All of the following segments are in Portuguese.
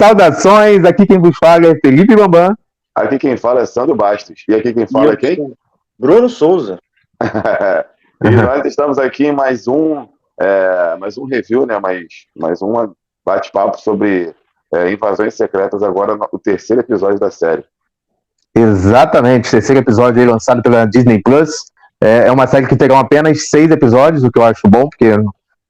Saudações, aqui quem vos fala é Felipe Bambam. Aqui quem fala é Sandro Bastos. E aqui quem fala é quem? Bruno Souza. E nós estamos aqui em mais um review, né? Mais um bate-papo sobre Invasões Secretas, agora o terceiro episódio da série. Exatamente, terceiro episódio aí lançado pela Disney Plus. É uma série que terão apenas 6 episódios, o que eu acho bom, porque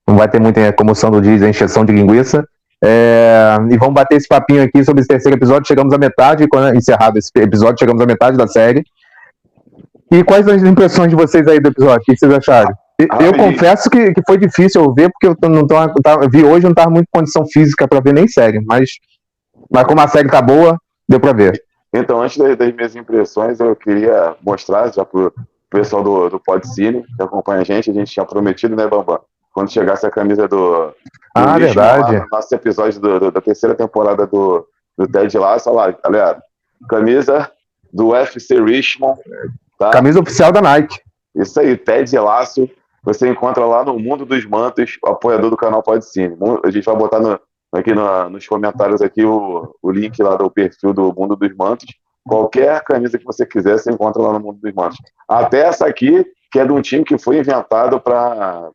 não vai ter muita comoção do Disney, encheção de linguiça. E vamos bater esse papinho aqui sobre esse terceiro episódio. Chegamos à metade, quando encerrado esse episódio, chegamos à metade da série. E quais são as impressões de vocês aí do episódio? O que vocês acharam? Eu confesso que foi difícil eu ver, porque eu vi hoje, não estava muito em condição física para ver nem série, mas como a série tá boa, deu para ver. Então, antes das minhas impressões, eu queria mostrar já pro pessoal do Podcine, que acompanha a gente tinha prometido, né, Bambam? Quando chegasse a camisa do verdade. Lá, nosso episódio da terceira temporada do Ted Lasso, olha lá, galera, camisa do FC Richmond, tá? Camisa oficial da Nike. Isso aí, Ted Lasso, você encontra lá no Mundo dos Mantos, apoiador do canal Podcine. A gente vai botar aqui nos comentários aqui o link lá do perfil do Mundo dos Mantos. Qualquer camisa que você quiser, você encontra lá no Mundo dos Mantos. Até essa aqui, que é de um time que foi inventado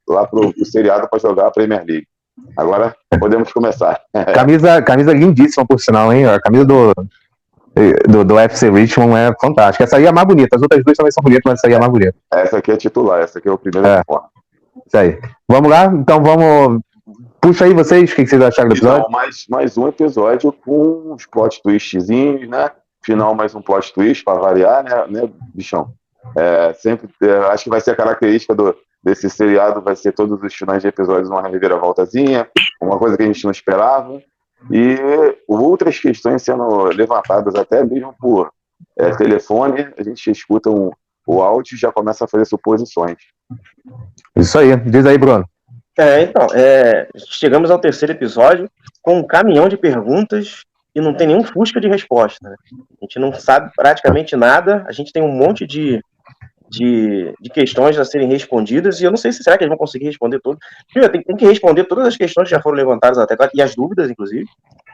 lá pro seriado para jogar a Premier League. Agora podemos começar. Camisa lindíssima, por sinal, hein? A camisa do FC Richmond é fantástica. Essa aí é a mais bonita. As outras duas também são bonitas, mas essa aí é a mais bonita. Essa aqui é titular, essa aqui é o primeiro uniforme. Isso aí. Vamos lá? Então vamos... Puxa aí vocês, o que vocês acharam do episódio? Então, mais um episódio com uns plot twistzinhos, né? Final, mais um plot twist, para variar, né, bichão? Sempre, acho que vai ser a característica desse seriado, vai ser todos os finais de episódios uma reviravoltazinha, uma coisa que a gente não esperava, e outras questões sendo levantadas até mesmo por telefone, a gente escuta o áudio e já começa a fazer suposições. Isso aí, diz aí, Bruno. Então, chegamos ao terceiro episódio com um caminhão de perguntas e não tem nenhum fusca de resposta, né? A gente não sabe praticamente nada, a gente tem um monte de questões a serem respondidas, e eu não sei se será que eles vão conseguir responder tudo. Tem que responder todas as questões que já foram levantadas até agora, e as dúvidas, inclusive.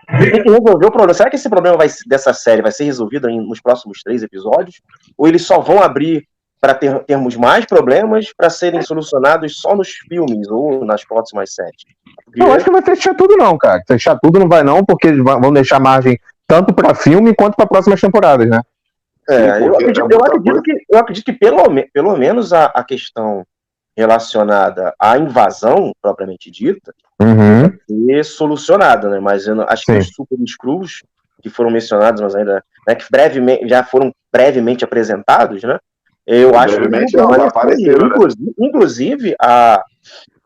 Tem que resolver o problema. Será que esse problema dessa série vai ser resolvido nos próximos 3 episódios? Ou eles só vão abrir para termos mais problemas para serem solucionados só nos filmes ou nas próximas séries? Eu acho que vai fechar tudo não, cara. Fechar tudo não vai não, porque eles vão deixar margem tanto para filme quanto para próximas temporadas, né? Eu acredito que pelo menos a questão relacionada à invasão, propriamente dita, vai ser solucionada, né? Mas eu acho que os Super Skrulls que foram mencionados, mas ainda que já foram brevemente apresentados, né? Eu acho que apareceram, inclusive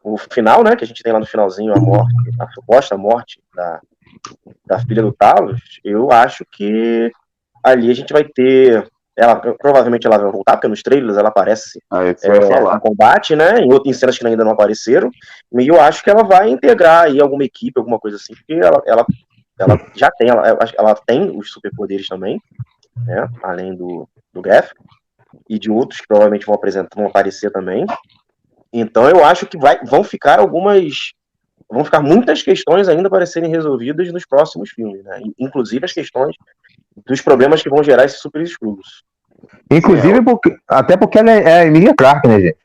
o final, né? Que a gente tem lá no finalzinho a suposta morte da filha do Talos. Eu acho que ali a gente vai ter. Provavelmente ela vai voltar, porque nos trailers ela aparece em combate, né? Em cenas que ainda não apareceram. E eu acho que ela vai integrar aí alguma equipe, alguma coisa assim, porque ela já tem, ela tem os superpoderes também, né? Além do Gaff, e de outros que provavelmente vão aparecer também. Então eu acho que vão ficar muitas questões ainda para serem resolvidas nos próximos filmes, né? Inclusive as questões dos problemas que vão gerar esses Super Skrulls. Inclusive, até porque ela é a Emilia Clarke, né, gente?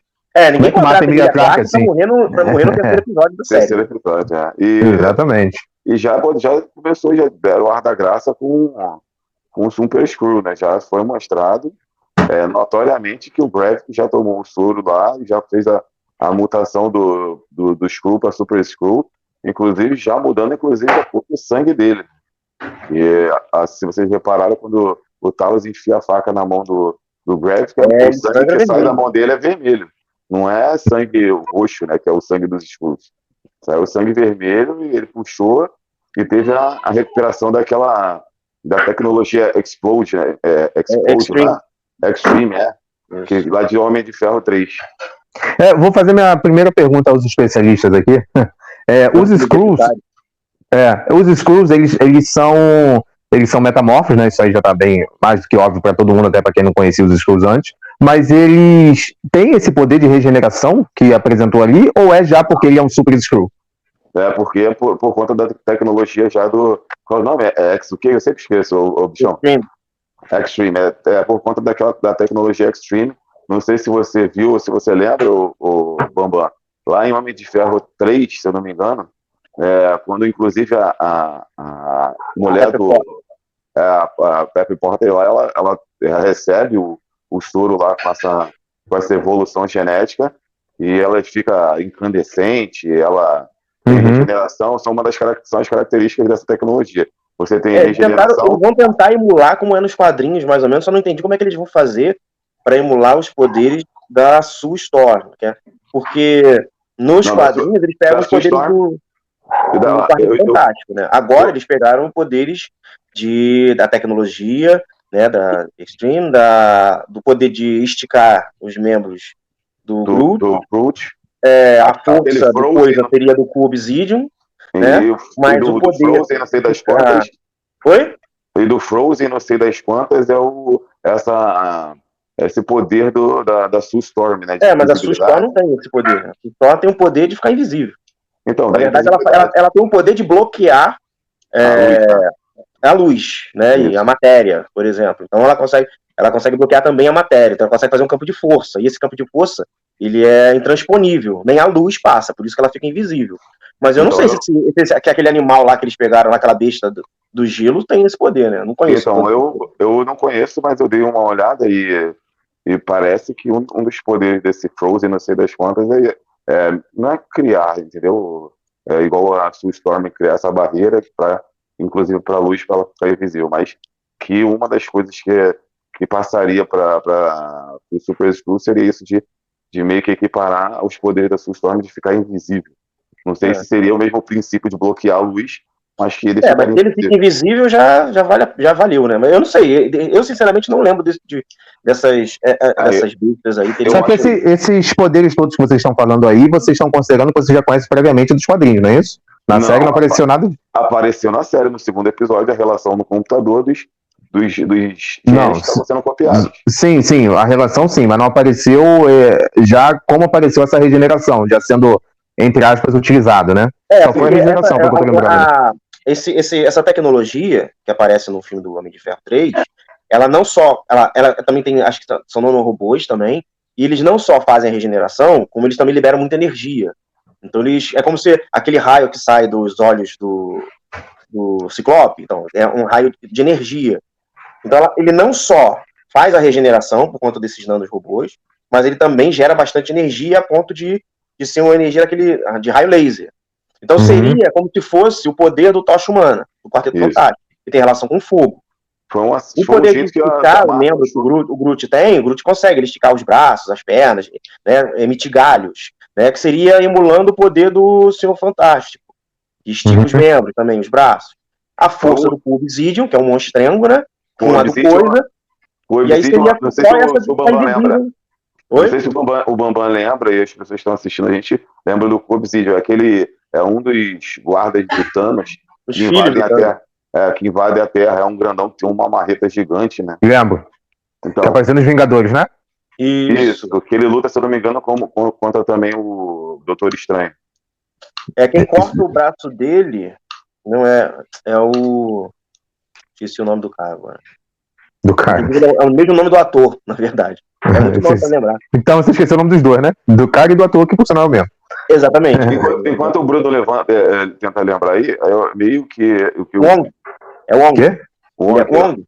Ninguém contrata a Emilia Clarke assim. pra morrer no terceiro episódio da série. Terceiro episódio, Exatamente. E já começou, já deram o ar da graça com o Super Skrull, né? Já foi mostrado notoriamente que o Gravik já tomou um soro lá e já fez a mutação do Skrull para Super Skrull, inclusive já mudando a cor do sangue dele. E se vocês repararam, quando o Talos enfia a faca na mão do Gravik, o sangue que sai da mão dele é vermelho. Não é sangue roxo, né, que é o sangue dos Skrulls. Saiu o sangue vermelho e ele puxou e teve a recuperação da tecnologia Explode, né? Extreme, que lá de Homem de Ferro 3. Vou fazer minha primeira pergunta aos especialistas aqui. Os Skrulls, eles são metamorfos, né? Isso aí já tá bem mais do que óbvio para todo mundo, até para quem não conhecia os Skrulls antes. Mas eles têm esse poder de regeneração que apresentou ali, ou é já porque ele é um Super Skrull? Porque é por conta da tecnologia já do. Qual é o nome? O que? Eu sempre esqueço, o bichão. Extreme. É por conta da tecnologia Extreme. Não sei se você viu ou se você lembra, o Bambam. Lá em Homem de Ferro 3, se eu não me engano, quando inclusive a mulher a Pepper Porter lá, ela recebe o soro lá com essa evolução genética e ela fica incandescente, ela tem regeneração, são as características dessa tecnologia. Você tem regeneração. Eles vão tentar emular como é nos quadrinhos, mais ou menos, só não entendi como é que eles vão fazer para emular os poderes da Sue Storm, porque nos quadrinhos eles pegam os poderes do Quarteto Fantástico, né? Agora eles pegaram poderes da tecnologia, né, da Extreme, do poder de esticar os membros do Groot. A força depois seria do Obsidian, né? Mas o poder... do Frozen, não sei das quantas. Oi? E do Frozen, não sei das quantas, esse poder da Sue Storm, né? Mas a Sue Storm não tem esse poder. A Sue Storm tem o poder de ficar invisível. Então, na verdade, ela tem o poder de bloquear a luz, né? E a matéria, por exemplo. Então ela consegue bloquear também a matéria. Então ela consegue fazer um campo de força. E esse campo de força, ele é intransponível. Nem a luz passa, por isso que ela fica invisível. Mas eu não sei se aquele animal lá que eles pegaram, lá, aquela besta do gelo, tem esse poder, né? Eu não conheço. Então, eu não conheço, mas eu dei uma olhada e parece que um dos poderes desse Frozen, não sei das quantas, não é criar, entendeu? É igual a Sue Storm criar essa barreira, inclusive para a luz, para ela ficar invisível, mas que uma das coisas que passaria para o Super Skrull seria isso de meio que equiparar os poderes da Sue Storm de ficar invisível. Não sei se seria o mesmo princípio de bloquear a luz, mas que ele mas se ele fica invisível já valeu, né? Mas eu não sei, eu sinceramente não lembro dessas bistas aí. Só que esses poderes todos que vocês estão falando aí, vocês estão considerando que vocês já conhecem previamente dos quadrinhos, não é isso? Série não apareceu nada? Apareceu na série, no segundo episódio, a relação no computador dos genes que estavam sendo copiados. Sim, a relação sim, mas não apareceu já como apareceu essa regeneração, já sendo, entre aspas, utilizado, né? Só foi a regeneração, que eu tô lembrando. Essa tecnologia que aparece no filme do Homem de Ferro 3, ela não só, ela também tem, acho que são nanorobôs também, e eles não só fazem a regeneração, como eles também liberam muita energia. Então é como se aquele raio que sai dos olhos do Ciclope, então é um raio de energia. Então ele não só faz a regeneração por conta desses nanorobôs, mas ele também gera bastante energia a ponto de ser uma energia de raio laser. Então seria como se fosse o poder do Tocha Humana, do Quarteto Fantástico, que tem relação com fogo. O poder de esticar o membro que o Groot tem, o Groot consegue esticar os braços, as pernas, né, emitir galhos, né, que seria emulando o poder do Senhor Fantástico, que estica os membros também, os braços. A força do Obsidian, que é um monstrengo, né, com a do Coisa, e aí seria só essa de invisível. Não sei se o Bambam lembra, e as pessoas que estão assistindo, a gente lembra do Obsidian, aquele é um dos guardas de Thanos que invadem a Terra. Que invade a Terra, é um grandão que tem uma marreta gigante, né? Lembro. Então, tá parecendo os Vingadores, né? Isso, que ele luta, se eu não me engano, contra também o Doutor Estranho. Quem corta o braço dele não é o... Esqueci o nome do cara agora. Do cara. É o mesmo nome do ator, na verdade. É muito bom pra lembrar. Então você esqueceu o nome dos dois, né? Do cara e do ator, que por sinal é o mesmo. Exatamente. Enquanto o Bruno tenta lembrar aí, meio que... Wong. É o Wong. Quê? Wong.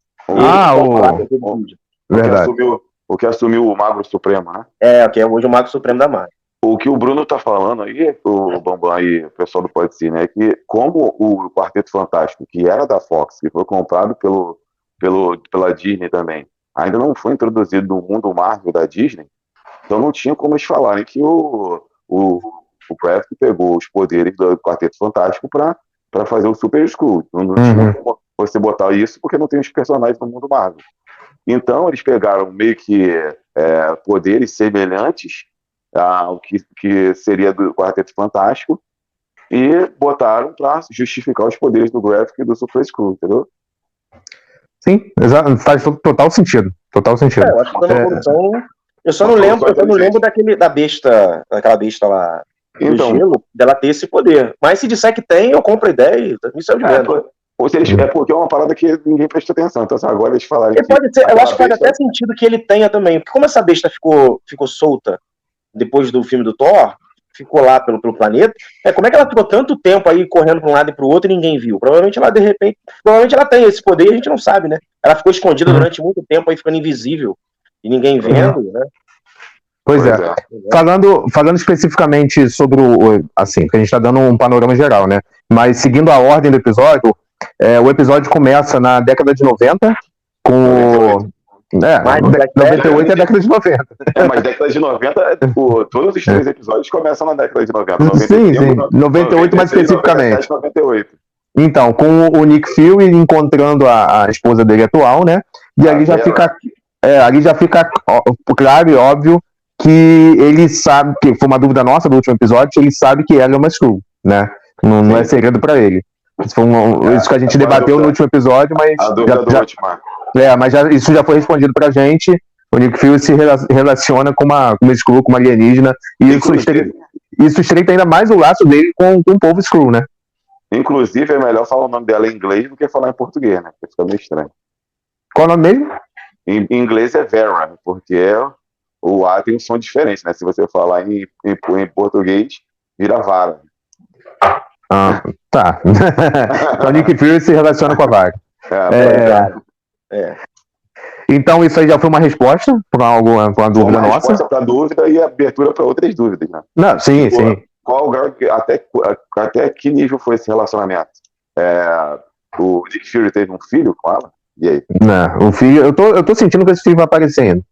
Verdade. O que assumiu o Magro Supremo, né? Que é hoje o Magro Supremo da Marvel. O que o Bruno tá falando aí, o Bambam e o pessoal do Pode Ser, né? É que como o Quarteto Fantástico, que era da Fox, que foi comprado pela Disney também, ainda não foi introduzido no mundo Marvel da Disney, então não tinha como eles falarem que o Kraft pegou os poderes do Quarteto Fantástico para fazer o Super Skrull. Não tinha como você botar isso porque não tem os personagens no mundo Marvel. Então eles pegaram meio que poderes semelhantes ao que seria do Quarteto Fantástico e botaram para justificar os poderes do Graphic e do Super Skrull, entendeu? Sim, faz total sentido. Total sentido. Eu acho que foi uma evolução. Eu só não lembro daquela besta lá, do gelo, dela ter esse poder. Mas se disser que tem, eu compro a ideia e isso é o de menos. Ou se eles, é porque é uma parada que ninguém prestou atenção. Então, agora eles falaram que... Pode ser, eu acho que faz até sentido que ele tenha também. Porque como essa besta ficou solta depois do filme do Thor, ficou lá pelo planeta, como é que ela ficou tanto tempo aí correndo para um lado e para o outro e ninguém viu? Provavelmente ela, de repente, ela tem esse poder e a gente não sabe, né? Ela ficou escondida durante muito tempo aí, ficando invisível e ninguém vendo, né? Pois é. Falando especificamente sobre assim, que a gente está dando um panorama geral, né? Mas seguindo a ordem do episódio, o episódio começa na década de 90 com... 98 é a década de 90. Mas década de 90, todos os 3 episódios começam na década de 90. 95, sim. 98 mais especificamente. 98. Então, com o Nick Fury encontrando a esposa dele atual, né? E ali já fica claro e óbvio que ele sabe, que foi uma dúvida nossa do último episódio, ele sabe que ela é uma Skrull, né? Não é segredo pra ele. Isso foi isso que a gente debateu no último episódio, mas... A dúvida do último. Mas isso já foi respondido pra gente. O Nick Fury se relaciona com uma Skrull, com uma alienígena, e isso estreita ainda mais o laço dele com o povo Skrull, né? Inclusive, é melhor falar o nome dela em inglês do que falar em português, né? Porque fica meio estranho. Qual o nome mesmo? Em inglês é Vera, porque o A tem um som diferente, né? Se você falar em português, vira Vara. Tá. Então, Nick Fury se relaciona com a Vara. Então, isso aí já foi uma resposta para uma dúvida nossa. Resposta para dúvida e abertura para outras dúvidas, né? Não, sim. Qual até que nível foi esse relacionamento? O Nick Fury teve um filho com ela? E aí? Não, o filho, eu tô sentindo que esse filho vai aparecendo.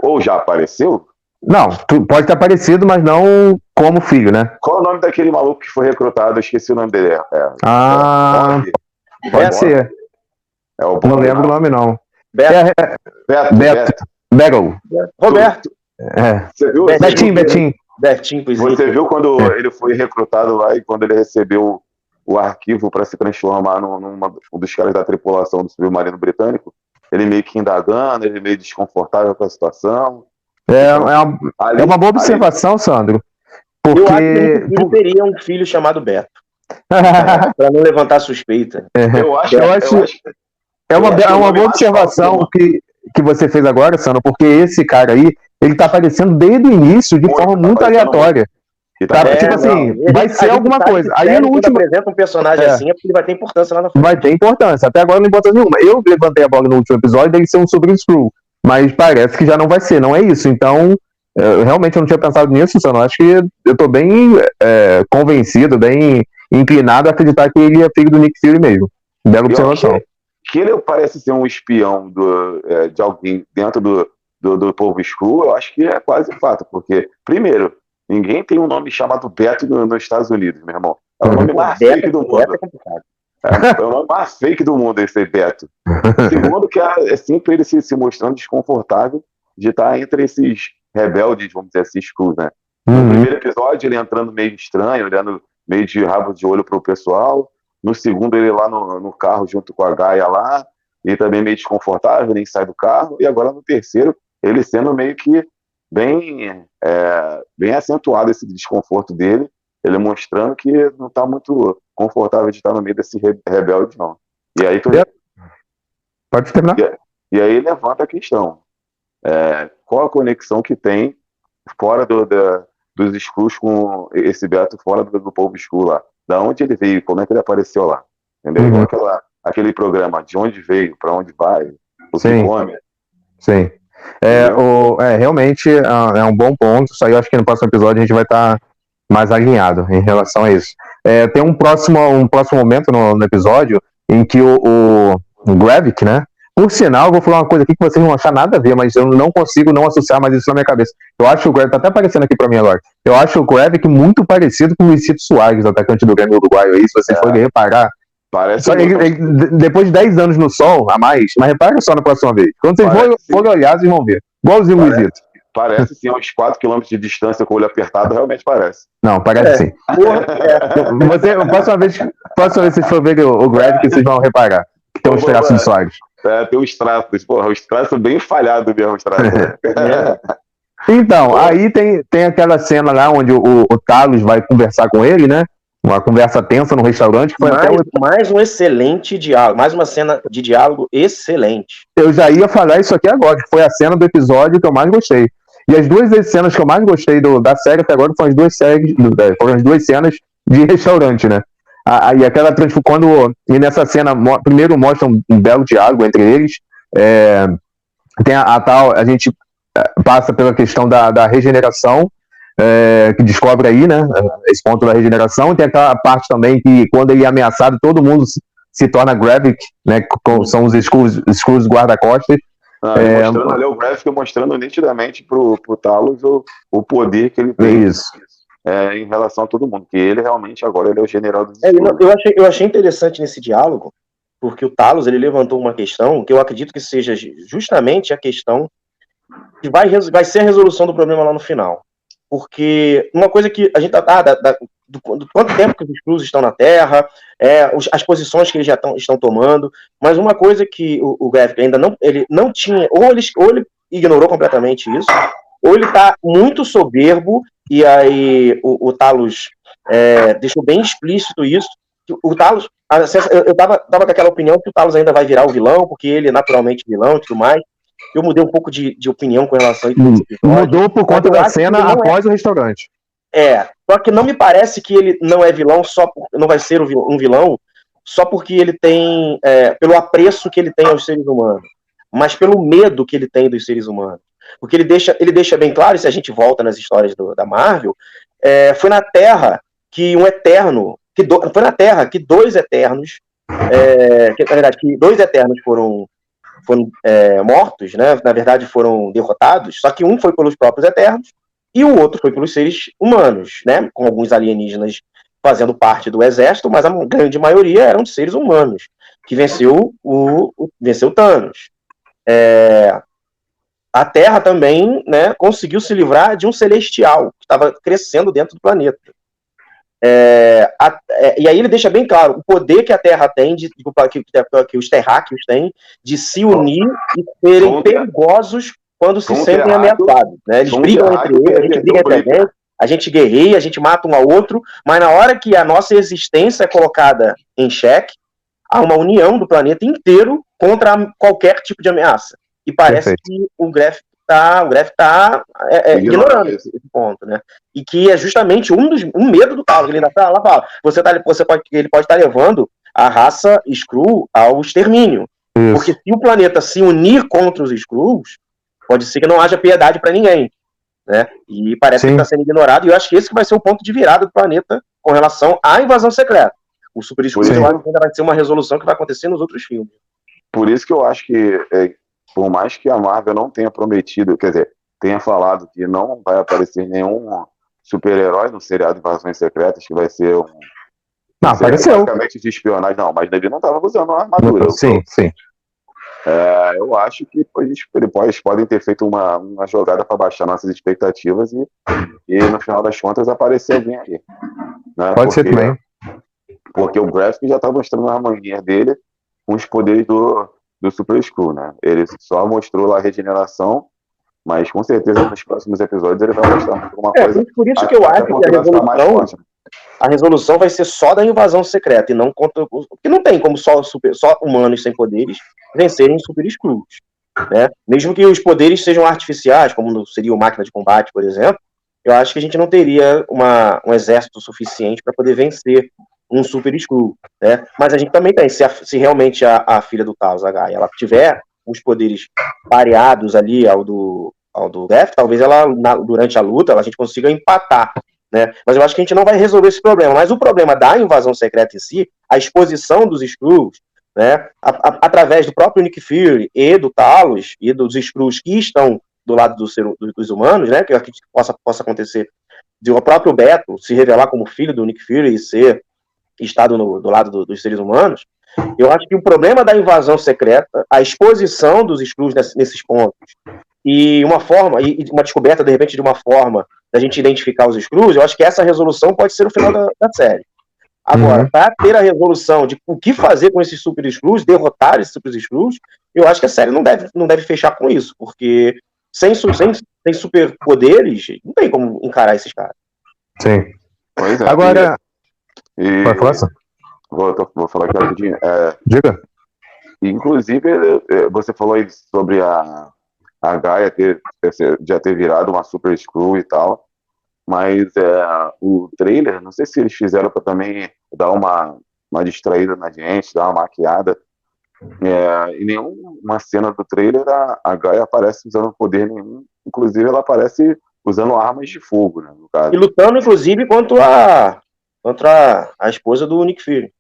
Ou já apareceu? Não, pode ter aparecido, mas não como filho, né? Qual é o nome daquele maluco que foi recrutado? Eu esqueci o nome dele. Pode ser. Não lembro o nome, não. Beto. Battle. Roberto. Você viu? Betinho. Você viu quando ele foi recrutado lá e quando ele recebeu o arquivo para se transformar num dos caras da tripulação do submarino britânico? Ele meio que indagando, ele meio desconfortável com a situação. É uma boa observação, Sandro. Porque... Eu acho que ele teria um filho chamado Beto. Para não levantar suspeita. Eu acho é uma boa observação que você fez agora, Sandro, porque esse cara aí, ele tá aparecendo desde o início de forma muito aleatória. Vai ser alguma coisa. Aí no último apresenta um personagem assim, é porque ele vai ter importância lá na frente. Vai ter importância. Até agora não tem importância nenhuma. Eu levantei a bola no último episódio dele ser um Super Skrull, mas parece que já não vai ser, não é isso. Então, realmente eu não tinha pensado nisso, Sandro. Acho que eu tô bem convencido, bem inclinado a acreditar que ele é filho do Nick Fury mesmo. Bela observação. Que ele parece ser um espião de alguém dentro do povo Skrull, eu acho que é quase fato, porque, primeiro, ninguém tem um nome chamado Beto nos Estados Unidos, meu irmão. É o nome mais fake do mundo. É o nome mais fake do mundo, esse Beto. Segundo, que é sempre ele se mostrando desconfortável de estar entre esses rebeldes, vamos dizer assim, Skrull, né? No primeiro episódio, ele entrando meio estranho, olhando meio de rabo de olho pro pessoal. No segundo, ele lá no carro junto com a Gaia lá, e também meio desconfortável, nem sai do carro. E agora no terceiro, ele sendo meio que bem acentuado esse desconforto dele, ele mostrando que não está muito confortável de estar no meio desse rebelde, não. E aí pode terminar. E aí levanta a questão. Qual a conexão que tem fora dos Skrulls com esse Beto, fora do povo Skrull lá? Da onde ele veio, como é que ele apareceu lá? Entendeu? Aquele programa, de onde veio, para onde vai, o que come. Sim. Realmente é um bom ponto. Isso aí eu acho que no próximo episódio a gente vai estar mais alinhado em relação a isso. Tem um próximo momento no episódio em que o Gravik, né? Por sinal, eu vou falar uma coisa aqui que vocês não vão achar nada a ver, mas eu não consigo não associar mais isso na minha cabeça. Eu acho o Gravik, tá até aparecendo aqui pra mim agora, eu acho o Gravik muito parecido com o Luizito Soares, atacante do Grêmio Uruguaio aí, se vocês forem reparar. Parece ele, depois de 10 anos no sol, a mais, mas repara só na próxima vez. Quando vocês forem olhar, vocês vão ver. Igualzinho o Luizito. Parece sim, a uns 4 km de distância com o olho apertado, realmente parece. Não, parece sim. Próxima vez que vocês forem ver o Gravik, vocês vão reparar que tem uns traços de Soares. Tem uns traços, os traços bem falhados mesmo, os traços. Então, aí tem aquela cena lá onde o Talos vai conversar com ele, né? Uma conversa tensa no restaurante. Que foi mais um excelente diálogo, mais uma cena de diálogo excelente. Eu já ia falar isso aqui agora, que foi a cena do episódio que eu mais gostei. E as duas cenas que eu mais gostei da série até agora foram as duas cenas de restaurante, né? E aquela e nessa cena, primeiro mostra um belo diálogo entre eles. Tem a gente passa pela questão da regeneração, que descobre aí, né? Esse ponto da regeneração. E tem aquela parte também que quando ele é ameaçado, todo mundo se torna Gravik, né? São os Skrulls guarda-costas. Mostrando ali o Gravik, mostrando nitidamente pro Talos o poder que ele tem. Isso. Em relação a todo mundo, que ele realmente agora ele é o general dos eu achei interessante nesse diálogo, porque o Talos ele levantou uma questão que eu acredito que seja justamente a questão que vai ser a resolução do problema lá no final. Porque uma coisa que a gente do quanto tempo que os Skrulls estão na Terra, as posições que eles já estão tomando, mas uma coisa que o Gravik ainda não tinha, ou ele ignorou completamente isso, ou ele está muito soberbo, e aí o Talos deixou bem explícito isso. O Talos, eu tava com aquela opinião que o Talos ainda vai virar o vilão, porque ele é naturalmente vilão e tudo mais. Eu mudei um pouco de opinião com relação a isso. Mudou por conta da cena após o restaurante. Só que não me parece que ele não é vilão não vai ser um vilão só porque ele tem, pelo apreço que ele tem aos seres humanos, mas pelo medo que ele tem dos seres humanos. Porque ele deixa bem claro, e se a gente volta nas histórias da Marvel, foi na Terra que um eterno, foi na Terra que dois eternos, na verdade, que dois eternos foram mortos, né? Na verdade foram derrotados, só que um foi pelos próprios eternos e o outro foi pelos seres humanos, né? Com alguns alienígenas fazendo parte do exército, mas a grande maioria eram de seres humanos, que venceu Thanos. A Terra também, né, conseguiu se livrar de um celestial que estava crescendo dentro do planeta. E aí ele deixa bem claro o poder que a Terra tem, que os terráqueos têm, de se unir e serem perigosos quando se sentem ameaçados. Né? Eles brigam entre eles, a gente briga entre a gente, a gente guerreia, a gente mata um ao outro, mas na hora que a nossa existência é colocada em xeque, há uma união do planeta inteiro contra qualquer tipo de ameaça. E parece que o Gravik está ignorando esse ponto, né? E que é justamente um medo do Talos. Ele ainda fala, ele pode estar levando a raça Skrull ao extermínio. Isso. Porque se o planeta se unir contra os Skrulls, pode ser que não haja piedade para ninguém, né? E parece que está sendo ignorado. E eu acho que esse que vai ser o ponto de virada do planeta com relação à invasão secreta. O Super Skrull ainda vai ser uma resolução que vai acontecer nos outros filmes. Por isso que eu acho que por mais que a Marvel não tenha prometido, quer dizer, tenha falado que não vai aparecer nenhum super-herói no seriado Invasões Secretas, que vai ser Não, apareceu. basicamente de espionagem. Não, mas ele não estava usando uma armadura. Sim. Eu acho que eles podem ter feito uma jogada para baixar nossas expectativas e no final das contas aparecer alguém aí. Né? Pode ser também. Porque o Gravik já está mostrando as manguinhas dele com os poderes do Super Skrull, né? Ele só mostrou lá a regeneração, mas com certeza nos próximos episódios ele vai mostrar alguma coisa. Por isso que eu acho que a resolução vai ser só da invasão secreta e não contra. Porque não tem como só humanos sem poderes vencerem Super Skrulls, né? Mesmo que os poderes sejam artificiais, como seria o Máquina de Combate, por exemplo, eu acho que a gente não teria um exército suficiente para poder vencer um Super Skrull, né? Mas a gente também tem, se realmente a filha do Talos, a Gaia, ela tiver os poderes pareados ali ao do Gravik, talvez ela, durante a luta, a gente consiga empatar, né? Mas eu acho que a gente não vai resolver esse problema. Mas o problema da invasão secreta em si, a exposição dos Skrulls, né, através do próprio Nick Fury e do Talos e dos Skrulls que estão do lado dos humanos, né, que eu acredito que possa acontecer de o próprio Beto se revelar como filho do Nick Fury e estado do lado dos seres humanos. Eu acho que o problema da invasão secreta, a exposição dos Skrulls nesses pontos, e uma descoberta, de repente, de uma forma da gente identificar os Skrulls, eu acho que essa resolução pode ser o final da série. Agora, para ter a resolução de o que fazer com esses Super Skrulls, derrotar esses Super Skrulls, eu acho que a série não deve fechar com isso, porque sem superpoderes, não tem como encarar esses caras. Sim. Pois é. Agora. Vai falar? Vou falar aqui rapidinho. Diga. Inclusive, você falou aí sobre a Gaia já ter virado uma Super Screw e tal, mas o trailer, não sei se eles fizeram para também dar uma distraída na gente, dar uma maquiada. Em nenhuma cena do trailer a Gaia aparece usando poder nenhum, inclusive ela aparece usando armas de fogo, né, no caso. E lutando, inclusive, contra a esposa do Nick Fury.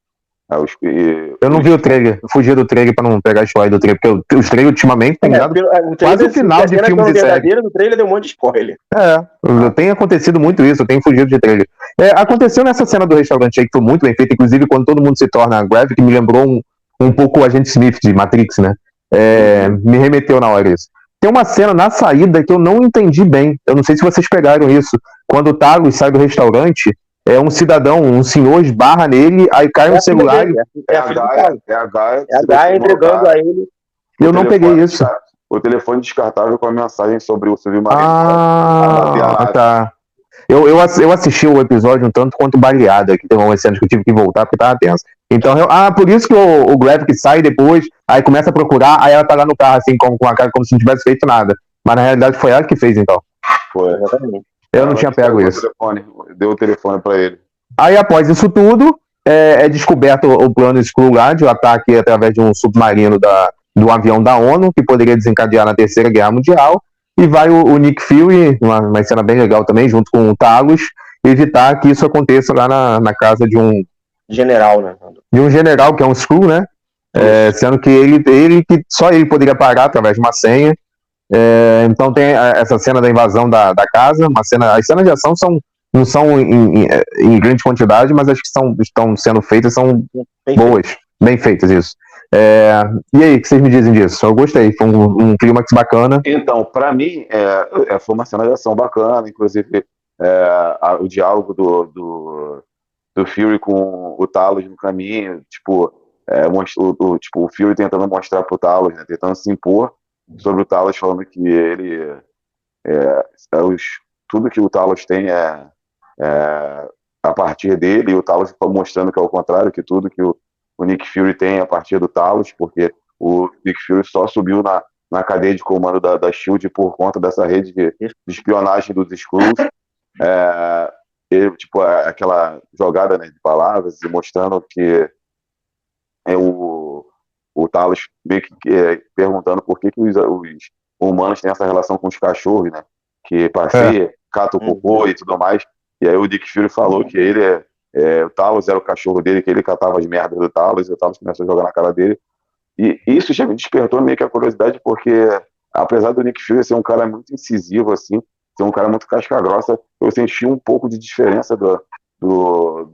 Eu não vi o trailer, eu fugi do trailer pra não pegar a história do trailer, porque os trailers ultimamente tem dado quase o final de filmes e séries. No trailer deu um monte de spoiler. Tem acontecido muito isso, eu tenho fugido de trailer. Aconteceu nessa cena do restaurante aí, que foi muito bem feita, inclusive quando todo mundo se torna Gravik, me lembrou um pouco o Agente Smith de Matrix, né? Me remeteu na hora isso. Tem uma cena na saída que eu não entendi bem, eu não sei se vocês pegaram isso, quando o Talos sai do restaurante, um cidadão, um senhor esbarra nele, aí cai um celular. É a Gaia entregando a ele. Eu não peguei isso. O telefone descartável com a mensagem sobre o submarino. Tá. Eu assisti o episódio um tanto quanto baleado, que tem uma cena que eu tive que voltar porque tava tenso. Então, por isso que o Gravik sai depois, aí começa a procurar, aí ela tá lá no carro, assim, com a cara como se não tivesse feito nada. Mas na realidade foi ela que fez, então. Foi, exatamente. Eu não tinha pego isso. Deu o telefone pra ele. Aí, após isso tudo, é descoberto o plano Skrull lá, de um ataque através de um submarino do avião da ONU, que poderia desencadear na Terceira Guerra Mundial, e vai o Nick Fury, uma cena bem legal também, junto com o Talos, evitar que isso aconteça lá na casa de um general, né? De um general, que é um Skrull, né? Sendo que que só ele poderia parar através de uma senha. Então tem essa cena da invasão da casa, as cenas de ação não são em grande quantidade, mas as que estão sendo feitas são boas, bem feitas, isso. E aí, o que vocês me dizem disso? Eu gostei, foi um clímax bacana. Então, para mim, foi uma cena de ação bacana, inclusive o diálogo do Fury com o Talos no caminho, tipo, o Fury tentando mostrar pro Talos, né, tentando se impor sobre o Talos, falando que ele tudo que o Talos tem a partir dele, e o Talos mostrando que é o contrário, que tudo que o Nick Fury tem a partir do Talos, porque o Nick Fury só subiu na cadeia de comando da SHIELD por conta dessa rede de espionagem dos Skrulls. Aquela jogada, né, de palavras, e mostrando que o Talos meio que perguntando por que os humanos têm essa relação com os cachorros, né, que passeia, cata o cocô e tudo mais. E aí o Nick Fury falou que ele o Talos era o cachorro dele, que ele catava as merdas do Talos, e o Talos começou a jogar na cara dele. E isso já me despertou meio que a curiosidade, porque apesar do Nick Fury ser um cara muito incisivo, assim, ser um cara muito casca-grossa, eu senti um pouco de diferença do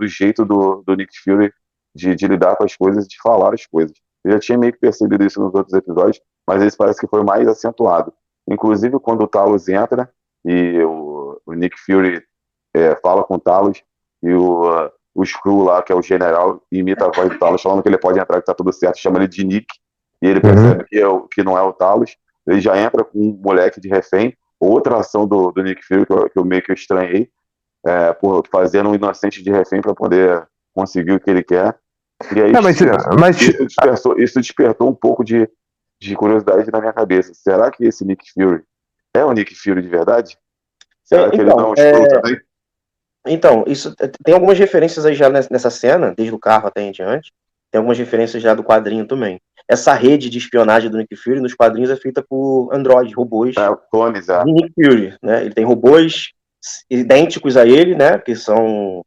jeito do Nick Fury de lidar com as coisas, de falar as coisas. Eu já tinha meio que percebido isso nos outros episódios, mas esse parece que foi mais acentuado. Inclusive, quando o Talos entra e o Nick Fury fala com o Talos, e o Skrull lá, que é o general, imita a voz do Talos, falando que ele pode entrar, que tá tudo certo, chama ele de Nick, e ele percebe que não é o Talos, ele já entra com um moleque de refém, outra ação do Nick Fury, que eu meio que estranhei, por fazer um inocente de refém para poder conseguir o que ele quer. E aí isso despertou um pouco de curiosidade na minha cabeça. Será que esse Nick Fury é o Nick Fury de verdade? Será que ele não é também? Então, isso tem algumas referências aí já nessa cena, desde o carro até em diante. Tem algumas referências já do quadrinho também. Essa rede de espionagem do Nick Fury nos quadrinhos é feita por androides, robôs clones, de Nick Fury, né? Ele tem robôs idênticos a ele, né? Que são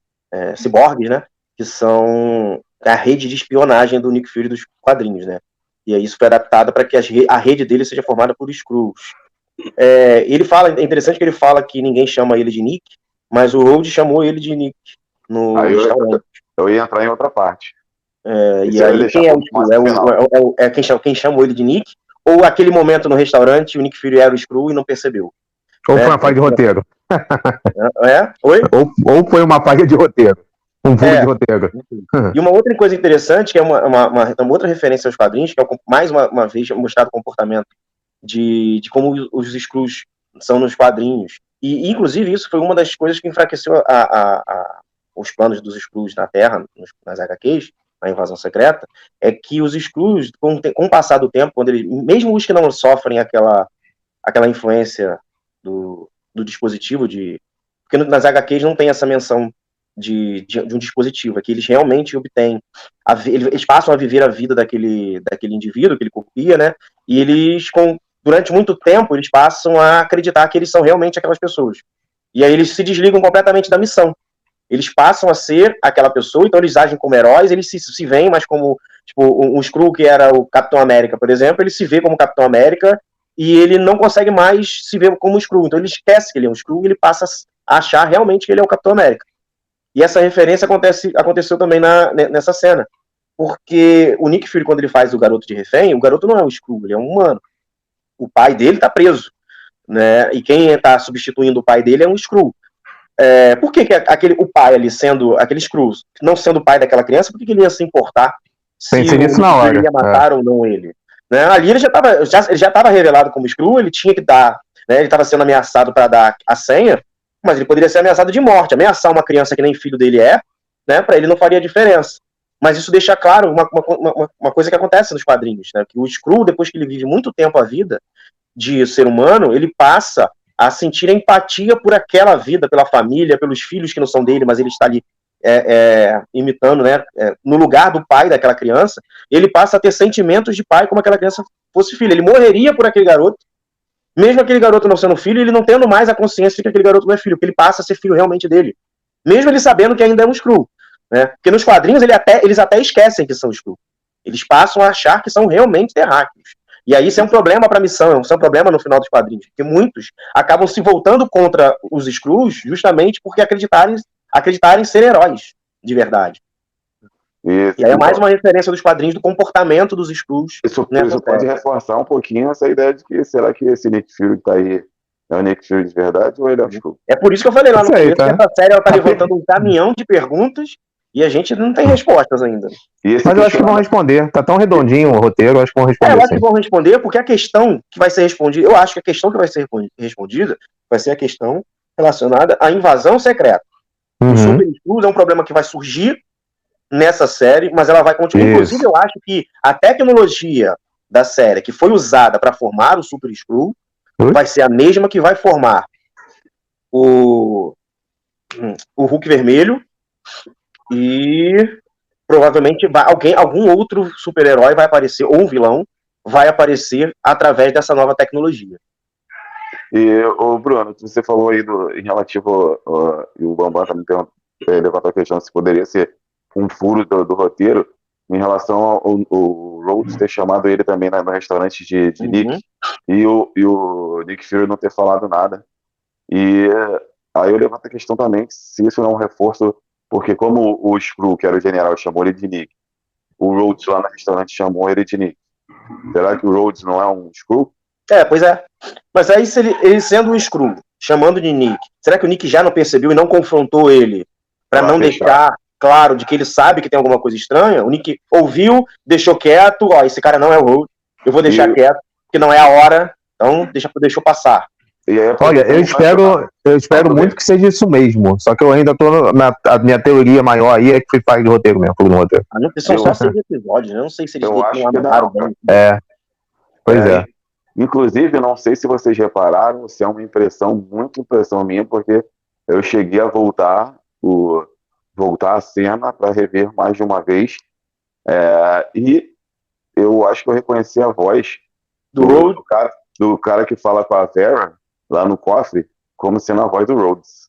ciborgues, né? Que são a rede de espionagem do Nick Fury dos quadrinhos, né? E aí isso foi adaptado para que a rede dele seja formada por Skrulls. Ele fala, é interessante que ele fala que ninguém chama ele de Nick, mas o Rhodes chamou ele de Nick no restaurante. Eu ia entrar em outra parte. E aí quem é o Skrull? Quem chamou ele de Nick? Ou aquele momento no restaurante o Nick Fury era o Skrull e não percebeu? Ou foi uma falha de roteiro. Oi? Ou foi uma falha de roteiro. Um pulo de roteiro. E uma outra coisa interessante, que é uma outra referência aos quadrinhos, que é mais uma vez mostrado o comportamento de como os Skrulls são nos quadrinhos. E, inclusive, isso foi uma das coisas que enfraqueceu os planos dos Skrulls na Terra, nas HQs, na Invasão Secreta, é que os Skrulls, com o passar do tempo, quando eles, mesmo os que não sofrem aquela influência do dispositivo, porque nas HQs não tem essa menção de um dispositivo, é que eles realmente obtêm, eles passam a viver a vida daquele indivíduo que ele copia, né? E eles, durante muito tempo, eles passam a acreditar que eles são realmente aquelas pessoas. E aí eles se desligam completamente da missão. Eles passam a ser aquela pessoa, então eles agem como heróis, eles se veem, mas como, tipo, um Skrull que era o Capitão América, por exemplo, ele se vê como Capitão América e ele não consegue mais se ver como um Skrull. Então ele esquece que ele é um Skrull e ele passa a achar realmente que ele é o Capitão América. E essa referência aconteceu também nessa cena. Porque o Nick Fury, quando ele faz o garoto de refém, o garoto não é um Skrull, ele é um humano. O pai dele tá preso, né? E quem está substituindo o pai dele é um Skrull. Por que o pai ali, sendo aquele Skrull, não sendo o pai daquela criança, por que ele ia se importar se ele ia matar ou não ele? Né? Ali ele já estava revelado como Skrull, ele tinha que dar, né? Ele estava sendo ameaçado para dar a senha, mas ele poderia ser ameaçado de morte. Ameaçar uma criança que nem filho dele né? Para ele não faria diferença. Mas isso deixa claro uma coisa que acontece nos quadrinhos, né? Que o Skrull, depois que ele vive muito tempo a vida de ser humano, ele passa a sentir empatia por aquela vida, pela família, pelos filhos que não são dele, mas ele está ali imitando, né, no lugar do pai daquela criança. Ele passa a ter sentimentos de pai como aquela criança fosse filho. Ele morreria por aquele garoto, mesmo aquele garoto não sendo filho, ele não tendo mais a consciência de que aquele garoto não é filho, porque ele passa a ser filho realmente dele, mesmo ele sabendo que ainda é um Skrull, né? Porque nos quadrinhos eles até esquecem que são Skrull. Eles passam a achar que são realmente terráqueos. E aí isso é um problema para a missão, isso é um problema no final dos quadrinhos, porque muitos acabam se voltando contra os Skrulls justamente porque acreditarem ser heróis de verdade. Isso, e aí é mais uma referência dos quadrinhos do comportamento dos Skrulls. Isso pode reforçar um pouquinho essa ideia de que será que esse Nick Fury que tá aí é o Nick Fury de verdade ou ele é o Skrull? É por isso que eu falei lá no começo que essa série ela tá levantando um caminhão de perguntas e a gente não tem respostas ainda. Mas eu acho que vão responder. Tá tão redondinho o roteiro, eu acho que vão responder. Eu acho que vão responder, porque a questão que vai ser respondida, eu acho que a questão que vai ser respondida vai ser a questão relacionada à invasão secreta. O Super Skrulls é um problema que vai surgir nessa série, mas ela vai continuar. Isso. Inclusive, eu acho que a tecnologia da série que foi usada para formar o Super Skrull vai ser a mesma que vai formar o Hulk vermelho e provavelmente algum outro super-herói vai aparecer, ou um vilão vai aparecer através dessa nova tecnologia. E, Bruno, você falou aí em relativo e o Bambam também levantou a questão se poderia ser um furo do roteiro em relação ao Rhodes ter chamado ele também no restaurante de Nick e o Nick Fury não ter falado nada. E aí eu levanto a questão também se isso não é um reforço, porque como o Skrull, que era o general, chamou ele de Nick, o Rhodes lá no restaurante chamou ele de Nick. Será que o Rhodes não é um Skrull? Pois é. Mas aí, se ele sendo um Skrull, chamando de Nick, será que o Nick já não percebeu e não confrontou ele para não deixar claro de que ele sabe que tem alguma coisa estranha? O Nick ouviu, deixou quieto, esse cara não é o Rhodes, eu vou deixar quieto, porque não é a hora, então deixou passar. Olha, eu espero muito que seja isso mesmo, só que eu ainda tô a minha teoria maior aí é que foi falha de roteiro mesmo, no roteiro. São só 6 episódios, eu não sei se eles amarraram bem. Pois é. Inclusive, eu não sei se vocês repararam, se é uma muita impressão minha, porque eu cheguei a voltar a cena para rever mais de uma vez, e eu acho que eu reconheci a voz do cara que fala com a Vera lá no cofre, como sendo a voz do Rhodes.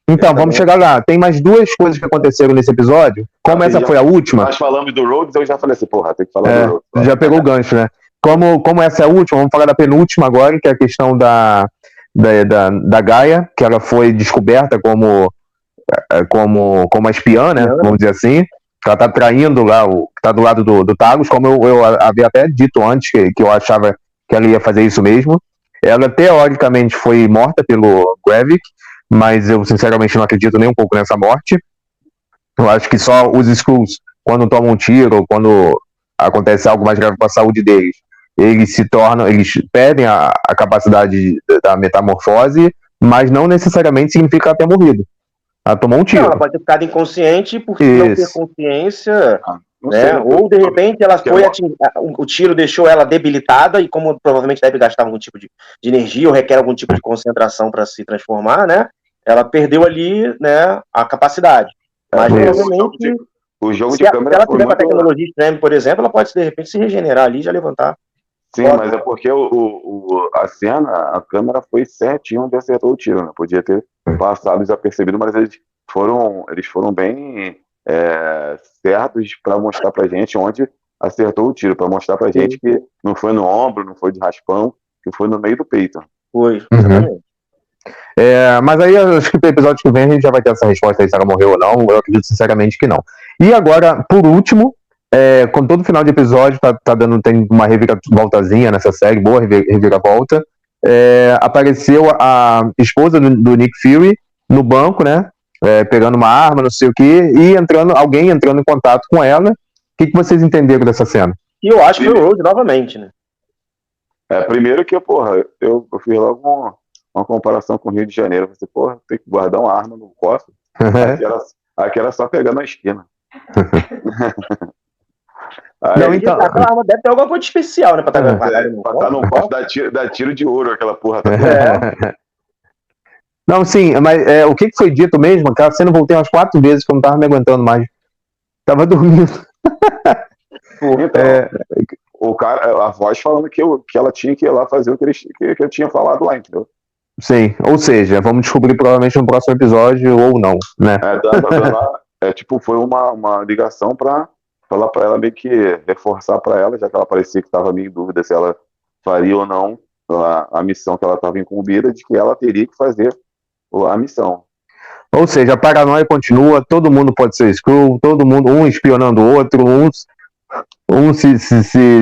Então, vamos chegar lá. Tem mais 2 coisas que aconteceram nesse episódio. Como essa foi a última... Nós falamos do Rhodes, eu já falei assim, tem que falar do Rhodes. Já pegou o gancho, né? Como essa é a última, vamos falar da penúltima agora, que é a questão da Gaia, que ela foi descoberta como a espiã, né? Vamos dizer assim. Ela tá traindo lá o que tá do lado do Talos, como eu havia até dito antes, que eu achava que ela ia fazer isso mesmo. Ela, teoricamente, foi morta pelo Gravik, mas eu, sinceramente, não acredito nem um pouco nessa morte. Eu acho que só os Skrulls, quando tomam um tiro, ou quando acontece algo mais grave com a saúde deles, eles perdem a capacidade da metamorfose, mas não necessariamente significa ter morrido. Ela tomou um tiro. Não, ela pode ter ficado inconsciente por não ter consciência, né? Ou de repente ela foi o tiro deixou ela debilitada e como provavelmente deve gastar algum tipo de energia ou requer algum tipo de concentração para se transformar, né? Ela perdeu ali, né, a capacidade. Mas provavelmente o jogo se ela tiver com a tecnologia extreme, por exemplo, ela pode de repente se regenerar ali e já levantar. Sim, mas é porque a cena, a câmera foi certinho onde acertou o tiro, né? Podia ter passado desapercebido, mas eles foram bem certos para mostrar pra gente onde acertou o tiro, para mostrar pra gente que não foi no ombro, não foi de raspão, que foi no meio do peito. Foi, exatamente. Mas aí acho que no episódio que vem a gente já vai ter essa resposta aí se ela morreu ou não. Eu acredito sinceramente que não. E agora, por último, com todo final de episódio tem uma reviravoltazinha nessa série, boa reviravolta. Apareceu a esposa do Nick Fury no banco, né? Pegando uma arma, não sei o que, e alguém entrando em contato com ela. O que vocês entenderam dessa cena? E eu acho que foi o Rose novamente, né? Primeiro que, eu fiz logo uma comparação com o Rio de Janeiro. Você, tem que guardar uma arma no cofre. Aqui era só pegar na esquina. Não, então, aquela arma deve ter alguma coisa especial, né? Pra estar no cofre, dá tiro de ouro aquela porra. Não, sim, mas o que foi dito mesmo? Aquela cena eu voltei umas 4 vezes que eu não tava me aguentando mais. Tava dormindo. O cara, a voz falando que ela tinha que ir lá fazer o que eu tinha falado lá, entendeu? Sim, ou seja, vamos descobrir provavelmente no próximo episódio ou não, né? Foi uma ligação pra falar pra ela, meio que reforçar pra ela, já que ela parecia que estava meio em dúvida se ela faria ou não a missão que ela estava incumbida, de que ela teria que fazer a missão. Ou seja, a paranoia continua, todo mundo pode ser Skrull, todo mundo, um espionando o outro, um se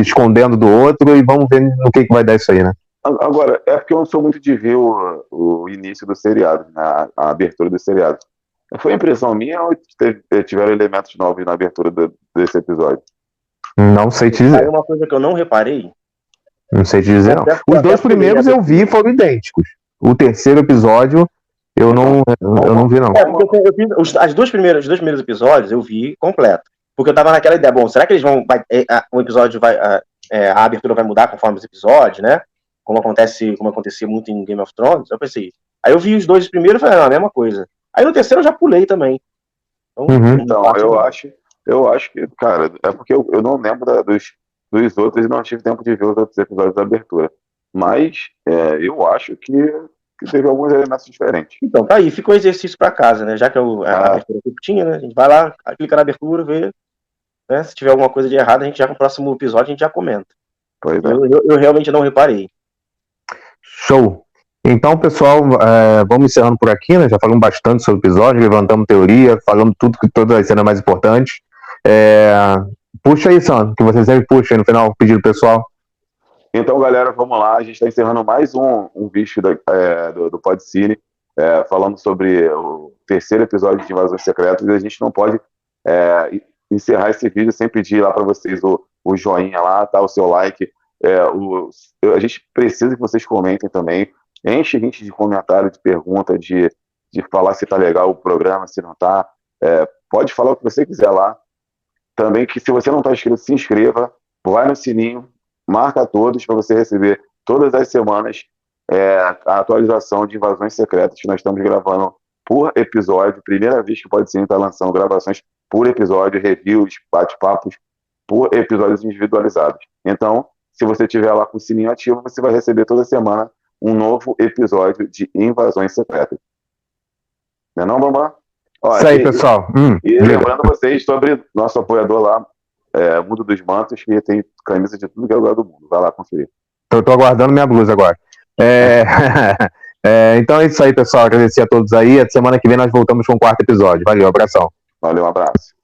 escondendo do outro, e vamos ver no que vai dar isso aí, né? Agora, é porque eu não sou muito de ver o início do seriado, né, a abertura do seriado. Foi impressão minha ou tiveram elementos novos na abertura desse episódio? Não sei te dizer. Aí uma coisa que eu não reparei. Não sei te dizer, não. Os 2 primeiros eu vi foram idênticos. O terceiro episódio eu não vi, não. Eu vi os dois primeiros episódios eu vi completo. Porque eu tava naquela ideia, será que eles o episódio a abertura vai mudar conforme os episódios, né? Como acontecia muito em Game of Thrones. Eu pensei. Aí eu vi os 2 primeiros e falei, a mesma coisa. Aí no terceiro eu já pulei também. Então, eu acho que, cara, é porque eu não lembro dos outros e não tive tempo de ver os outros episódios da abertura. Mas eu acho que teve alguns elementos diferentes. Então, tá aí, ficou exercício pra casa, né? Já que a abertura é curtinha, né? A gente vai lá, clica na abertura, vê. Né? Se tiver alguma coisa de errado, a gente já no próximo episódio a gente já comenta. Pois eu realmente não reparei. Show! Então, pessoal, vamos encerrando por aqui, né? Já falamos bastante sobre o episódio, levantamos teoria, falamos todas as cenas mais importantes. Puxa aí, Sandro, que você sempre puxa aí no final, pedido pessoal. Então, galera, vamos lá. A gente está encerrando mais um vídeo do Podcine, falando sobre o terceiro episódio de Invasões Secretas. E a gente não pode encerrar esse vídeo sem pedir lá para vocês o joinha lá, tá? O seu like. A gente precisa que vocês comentem também. Enche a gente de comentário, de pergunta, de falar se tá legal o programa, se não tá. Pode falar o que você quiser lá. Também que se você não tá inscrito, se inscreva, vai no sininho, marca todos para você receber todas as semanas a atualização de Invasões Secretas que nós estamos gravando por episódio. Primeira vez que pode ser estar lançando gravações por episódio, reviews, bate-papos por episódios individualizados. Então, se você estiver lá com o sininho ativo, você vai receber toda semana um novo episódio de Invasões Secretas. Não é não, Bambam? Isso aí, pessoal. E lembrando vocês sobre nosso apoiador lá, Mundo dos Mantos, que tem camisa de tudo que é lugar do mundo. Vai lá conferir. Eu tô aguardando minha blusa agora. Então é isso aí, pessoal. Agradecer a todos aí. A semana que vem nós voltamos com o 4º episódio. Valeu, abração. Valeu, um abraço.